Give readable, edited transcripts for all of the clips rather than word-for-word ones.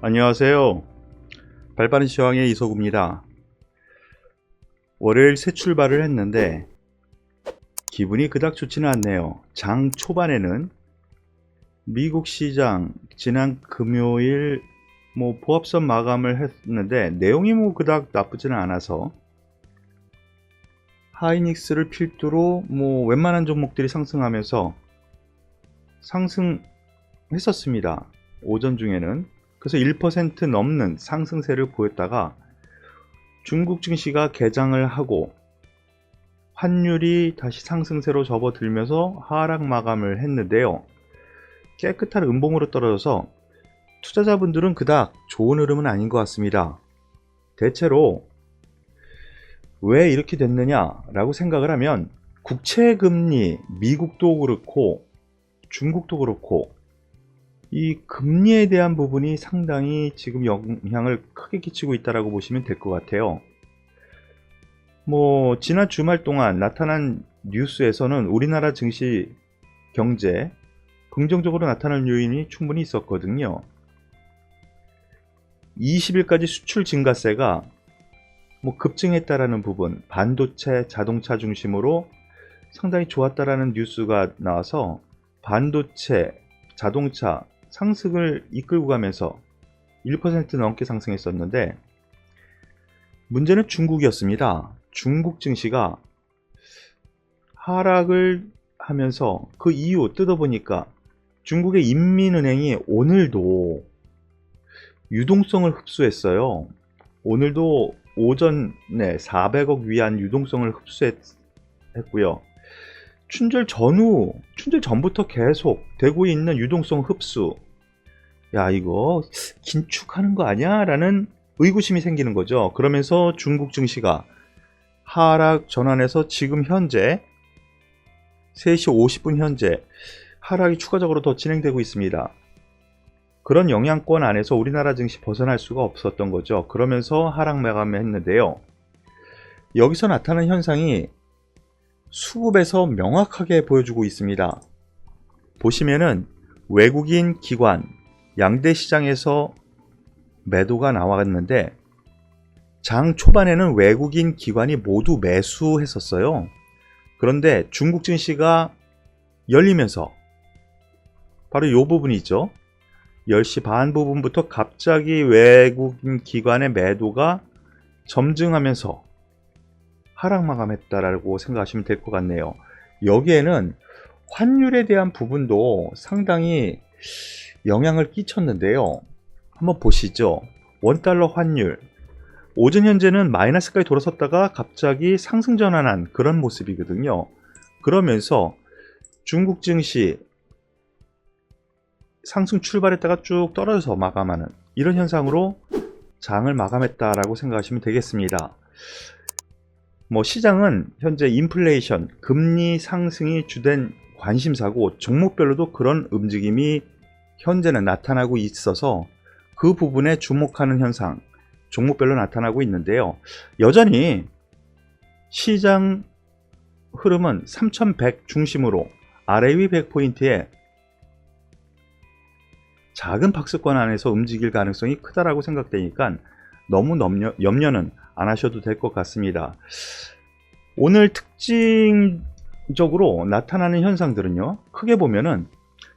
안녕하세요. 발빠른 시황의 이소구입니다. 월요일 새 출발을 했는데 기분이 그닥 좋지는 않네요. 장 초반에는 미국 시장 지난 금요일 보합선 마감을 했는데 내용이 그닥 나쁘지는 않아서 하이닉스를 필두로 웬만한 종목들이 상승하면서 상승했었습니다. 오전 중에는. 그래서 1% 넘는 상승세를 보였다가 중국 증시가 개장을 하고 환율이 다시 상승세로 접어들면서 하락 마감을 했는데요. 깨끗한 음봉으로 떨어져서 투자자분들은 그닥 좋은 흐름은 아닌 것 같습니다. 대체로 왜 이렇게 됐느냐라고 생각을 하면 국채금리, 미국도 그렇고 중국도 그렇고 이 금리에 대한 부분이 상당히 지금 영향을 크게 끼치고 있다고 보시면 될 것 같아요. 지난 주말 동안 나타난 뉴스에서는 우리나라 증시 경제 긍정적으로 나타날 요인이 충분히 있었거든요. 20일까지 수출 증가세가 급증했다라는 부분, 반도체, 자동차 중심으로 상당히 좋았다라는 뉴스가 나와서 반도체, 자동차 상승을 이끌고 가면서 1% 넘게 상승했었는데 문제는 중국이었습니다. 중국 증시가 하락을 하면서 그 이유 뜯어보니까 중국의 인민은행이 오늘도 유동성을 흡수했어요. 오늘도 오전에 400억 위안 유동성을 흡수했고요. 춘절 전부터 계속 되고 있는 유동성 흡수. 야, 이거 긴축하는 거 아니야? 라는 의구심이 생기는 거죠. 그러면서 중국 증시가 하락 전환해서 지금 현재 3시 50분 현재 하락이 추가적으로 더 진행되고 있습니다. 그런 영향권 안에서 우리나라 증시 벗어날 수가 없었던 거죠. 그러면서 하락 마감을 했는데요. 여기서 나타난 현상이 수급에서 명확하게 보여주고 있습니다. 보시면은 외국인 기관 양대 시장에서 매도가 나왔는데 장 초반에는 외국인 기관이 모두 매수했었어요. 그런데 중국 증시가 열리면서 바로 이 부분이죠. 10시 반 부분부터 갑자기 외국인 기관의 매도가 점증하면서 하락 마감했다라고 생각하시면 될 것 같네요. 여기에는 환율에 대한 부분도 상당히 영향을 끼쳤는데요. 한번 보시죠. 원달러 환율. 오전 현재는 마이너스까지 돌아섰다가 갑자기 상승 전환한 그런 모습이거든요. 그러면서 중국 증시 상승 출발했다가 쭉 떨어져서 마감하는 이런 현상으로 장을 마감했다라고 생각하시면 되겠습니다. 시장은 현재 인플레이션, 금리 상승이 주된 관심사고 종목별로도 그런 움직임이 현재는 나타나고 있어서 그 부분에 주목하는 현상, 종목별로 나타나고 있는데요. 여전히 시장 흐름은 3100 중심으로 아래 위 100포인트에 작은 박스권 안에서 움직일 가능성이 크다라고 생각되니까 너무 염려는 안 하셔도 될 것 같습니다. 오늘 특징적으로 나타나는 현상들은요, 크게 보면은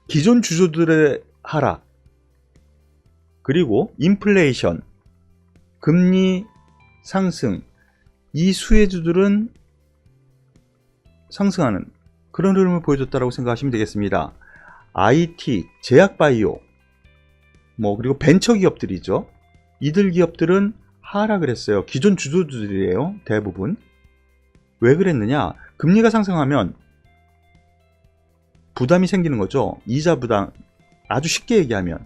기존 주주들의 하락, 그리고 인플레이션, 금리 상승, 이 수혜주들은 상승하는 그런 흐름을 보여줬다고 생각하시면 되겠습니다. IT, 제약바이오, 그리고 벤처기업들이죠. 이들 기업들은 하락을 했어요. 기존 주주들이에요. 대부분. 왜 그랬느냐? 금리가 상승하면 부담이 생기는 거죠. 이자 부담. 아주 쉽게 얘기하면.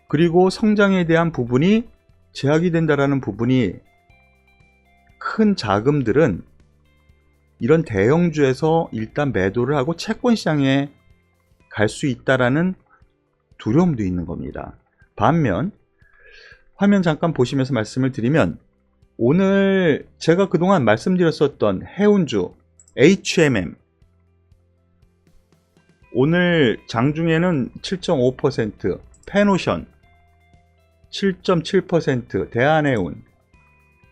그리고 성장에 대한 부분이 제약이 된다라는 부분이 큰 자금들은 이런 대형주에서 일단 매도를 하고 채권 시장에 갈 수 있다라는 두려움도 있는 겁니다. 반면 화면 잠깐 보시면서 말씀을 드리면 오늘 제가 그동안 말씀드렸었던 해운주 HMM 오늘 장중에는 7.5%, 페노션 7.7%, 대한해운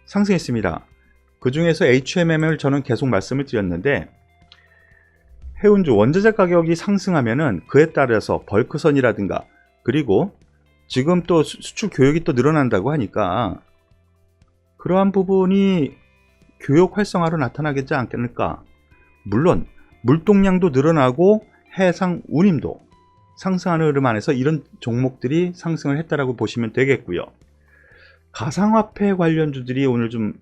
상승했습니다. 그 중에서 HMM을 저는 계속 말씀을 드렸는데, 해운주 원자재 가격이 상승하면은 그에 따라서 벌크선이라든가, 그리고 지금 또 수출 교역이 또 늘어난다고 하니까 그러한 부분이 교역 활성화로 나타나겠지 않겠을까. 물론 물동량도 늘어나고 해상 운임도 상승하는 흐름 안에서 이런 종목들이 상승을 했다라고 보시면 되겠고요. 가상화폐 관련주들이 오늘 좀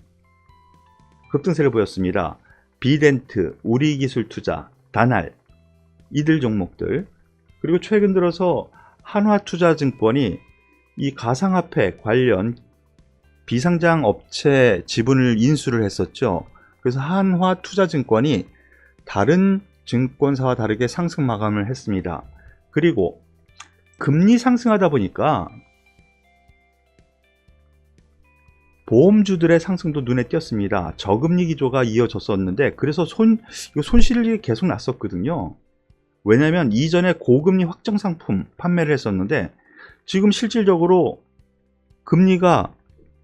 급등세를 보였습니다. 비덴트, 우리기술투자, 다날, 이들 종목들, 그리고 최근 들어서 한화투자증권이 이 가상화폐 관련 비상장 업체 지분을 인수를 했었죠. 그래서 한화투자증권이 다른 증권사와 다르게 상승 마감을 했습니다. 그리고 금리 상승하다 보니까 보험주들의 상승도 눈에 띄었습니다. 저금리 기조가 이어졌었는데, 그래서 손실이 계속 났었거든요. 왜냐하면 이전에 고금리 확정 상품 판매를 했었는데, 지금 실질적으로 금리가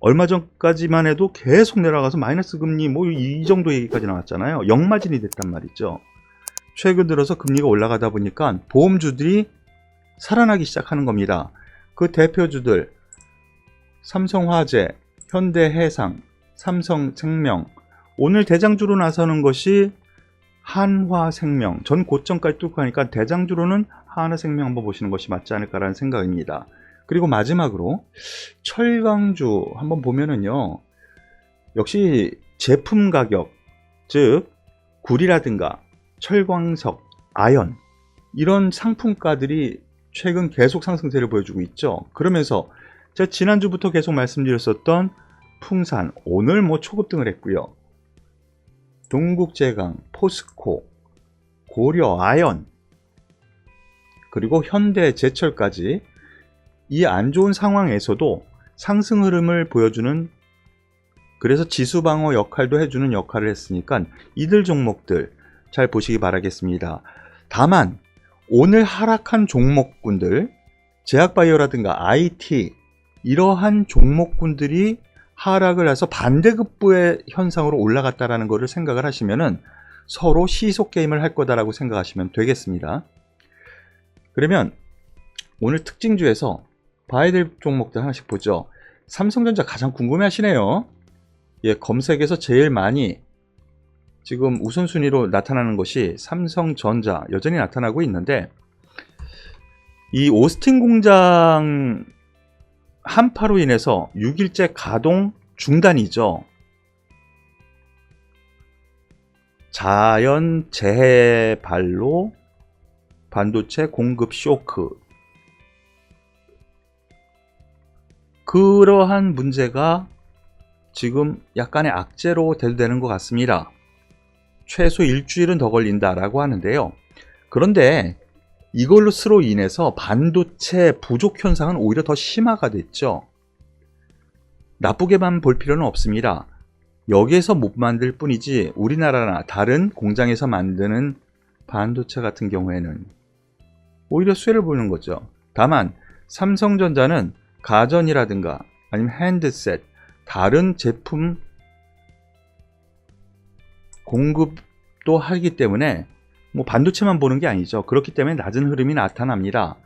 얼마 전까지만 해도 계속 내려가서 마이너스 금리 뭐 이 정도 얘기까지 나왔잖아요. 역마진이 됐단 말이죠. 최근 들어서 금리가 올라가다 보니까 보험주들이 살아나기 시작하는 겁니다. 그 대표주들 삼성화재, 현대해상, 삼성생명, 오늘 대장주로 나서는 것이 한화생명. 전 고점까지 뚫고 가니까 대장주로는 한화생명 한번 보시는 것이 맞지 않을까라는 생각입니다. 그리고 마지막으로 철강주 한번 보면은요, 역시 제품 가격, 즉 구리라든가 철광석, 아연, 이런 상품가들이 최근 계속 상승세를 보여주고 있죠. 그러면서 제가 지난주부터 계속 말씀드렸었던 풍산, 오늘 뭐 초급등을 했고요. 동국제강, 포스코, 고려, 아연, 그리고 현대제철까지 이 안 좋은 상황에서도 상승 흐름을 보여주는, 그래서 지수방어 역할도 해주는 역할을 했으니까 이들 종목들 잘 보시기 바라겠습니다. 다만 오늘 하락한 종목군들, 제약바이오라든가 IT, 이러한 종목군들이 하락을 해서 반대급부의 현상으로 올라갔다라는 것을 생각을 하시면은 서로 시속 게임을 할 거다라고 생각하시면 되겠습니다. 그러면 오늘 특징주에서 봐야 될 종목들 하나씩 보죠. 삼성전자 가장 궁금해 하시네요. 예, 검색에서 제일 많이 지금 우선순위로 나타나는 것이 삼성전자 여전히 나타나고 있는데, 이 오스틴 공장 한파로 인해서 6일째 가동 중단이죠. 자연 재해 발로 반도체 공급 쇼크. 그러한 문제가 지금 약간의 악재로 대두되는 것 같습니다. 최소 일주일은 더 걸린다라고 하는데요. 그런데 이걸로스로 인해서 반도체 부족 현상은 오히려 더 심화가 됐죠. 나쁘게만 볼 필요는 없습니다. 여기에서 못 만들 뿐이지 우리나라나 다른 공장에서 만드는 반도체 같은 경우에는 오히려 수혜를 보는 거죠. 다만 삼성전자는 가전이라든가 아니면 핸드셋, 다른 제품 공급도 하기 때문에 뭐 반도체만 보는 게 아니죠. 그렇기 때문에 낮은 흐름이 나타납니다.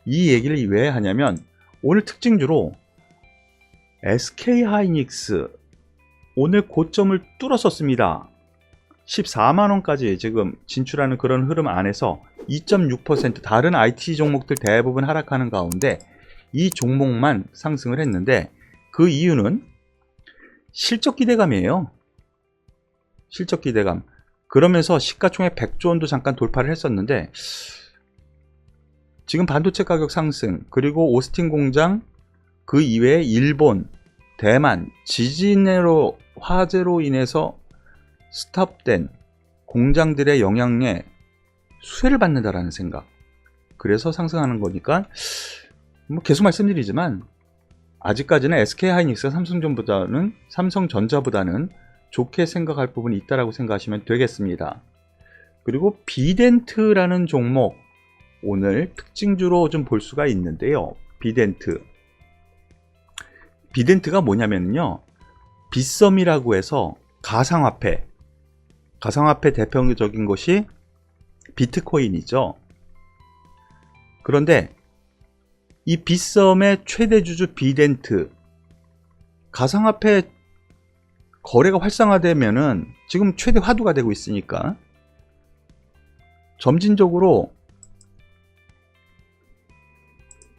이 얘기를 왜 하냐면 오늘 특징주로 SK하이닉스 오늘 고점을 뚫었었습니다. 14만원까지 지금 진출하는 그런 흐름 안에서 2.6% 다른 IT 종목들 대부분 하락하는 가운데 이 종목만 상승을 했는데, 그 이유는 실적 기대감이에요. 실적 기대감. 그러면서 시가총액 100조 원도 잠깐 돌파를 했었는데, 지금 반도체 가격 상승, 그리고 오스틴 공장, 그 이외에 일본, 대만, 지진으로 화재로 인해서 스탑된 공장들의 영향에 수혜를 받는다라는 생각. 그래서 상승하는 거니까 뭐 계속 말씀드리지만 아직까지는 SK하이닉스가 삼성전자보다는 좋게 생각할 부분이 있다라고 생각하시면 되겠습니다. 그리고 비덴트라는 종목, 오늘 특징주로 좀 볼 수가 있는데요. 비덴트. 비덴트가 뭐냐면요. 빗썸이라고 해서 가상화폐 대표적인 것이 비트코인이죠. 그런데 이 빗썸의 최대 주주 비덴트, 가상화폐 거래가 활성화되면은 지금 최대 화두가 되고 있으니까 점진적으로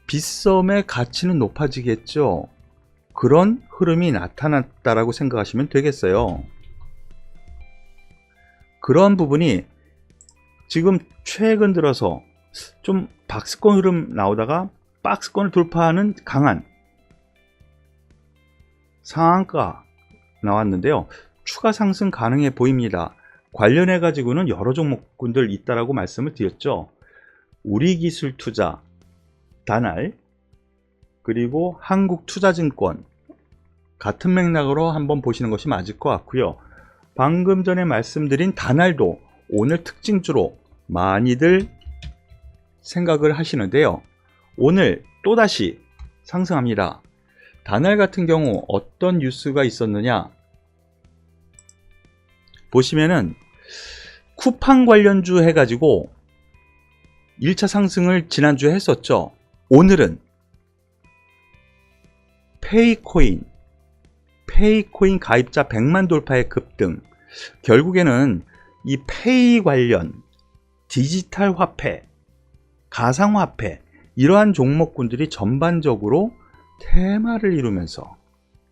빗썸의 가치는 높아지겠죠. 그런 흐름이 나타났다라고 생각하시면 되겠어요. 그러한 부분이 지금 최근 들어서 좀 박스권 흐름 나오다가 박스권을 돌파하는 강한 상한가 나왔는데요. 추가 상승 가능해 보입니다. 관련해 가지고는 여러 종목군들 있다라고 말씀을 드렸죠. 우리기술투자, 다날, 그리고 한국투자증권 같은 맥락으로 한번 보시는 것이 맞을 것 같고요. 방금 전에 말씀드린 다날도 오늘 특징주로 많이들 생각을 하시는데요. 오늘 또다시 상승합니다. 다날 같은 경우 어떤 뉴스가 있었느냐 보시면은 쿠팡 관련주 해가지고 1차 상승을 지난주에 했었죠. 오늘은 페이코인 가입자 100만 돌파의 급등. 결국에는 이 페이 관련 디지털 화폐, 가상화폐 이러한 종목군들이 전반적으로 테마를 이루면서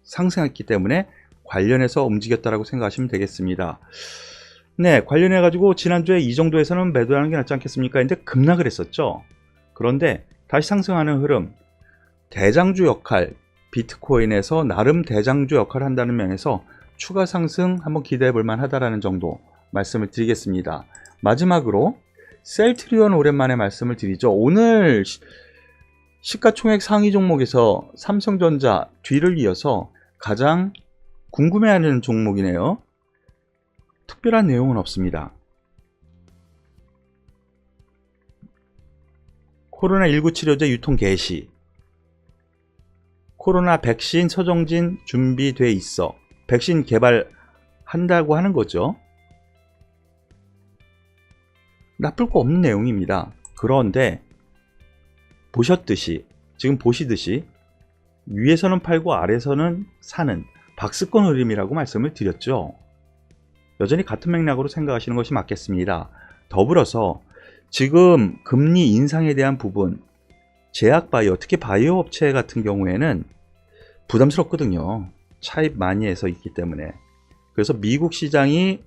상승했기 때문에 관련해서 움직였다라고 생각하시면 되겠습니다. 네, 관련해 가지고 지난주에 이 정도에서는 매도하는 게 낫지 않겠습니까? 근데 급락을 했었죠. 그런데 다시 상승하는 흐름, 대장주 역할, 비트코인에서 나름 대장주 역할을 한다는 면에서 추가 상승 한번 기대해 볼 만하다라는 정도 말씀을 드리겠습니다. 마지막으로 셀트리온 오랜만에 말씀을 드리죠. 오늘 시가총액 상위 종목에서 삼성전자 뒤를 이어서 가장 궁금해하는 종목이네요. 특별한 내용은 없습니다. 코로나19 치료제 유통 개시, 코로나 백신 서정진 준비돼 있어. 백신 개발한다고 하는 거죠. 나쁠 거 없는 내용입니다. 그런데 지금 보시듯이 위에서는 팔고 아래서는 사는 박스권 흐름이라고 말씀을 드렸죠. 여전히 같은 맥락으로 생각하시는 것이 맞겠습니다. 더불어서 지금 금리 인상에 대한 부분, 제약바이오, 특히 바이오 업체 같은 경우에는 부담스럽거든요. 차입 많이 해서 있기 때문에. 그래서 미국 시장이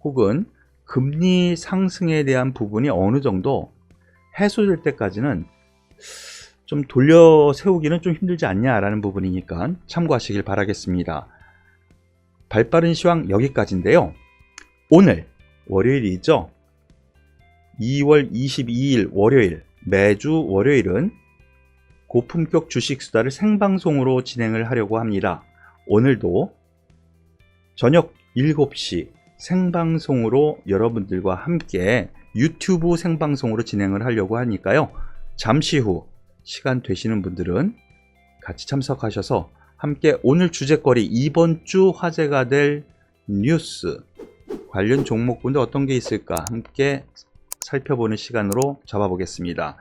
혹은 금리 상승에 대한 부분이 어느 정도 해소될 때까지는 좀 돌려 세우기는 좀 힘들지 않냐라는 부분이니까 참고하시길 바라겠습니다. 발빠른 시황 여기까지인데요. 오늘 월요일이죠. 2월 22일 월요일, 매주 월요일은 고품격 주식 수다를 생방송으로 진행을 하려고 합니다. 오늘도 저녁 7시 생방송으로 여러분들과 함께 유튜브 생방송으로 진행을 하려고 하니까요. 잠시 후 시간 되시는 분들은 같이 참석하셔서 함께 오늘 주제거리, 이번 주 화제가 될 뉴스, 관련 종목군들 어떤 게 있을까 함께 살펴보는 시간으로 잡아보겠습니다.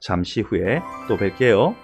잠시 후에 또 뵐게요.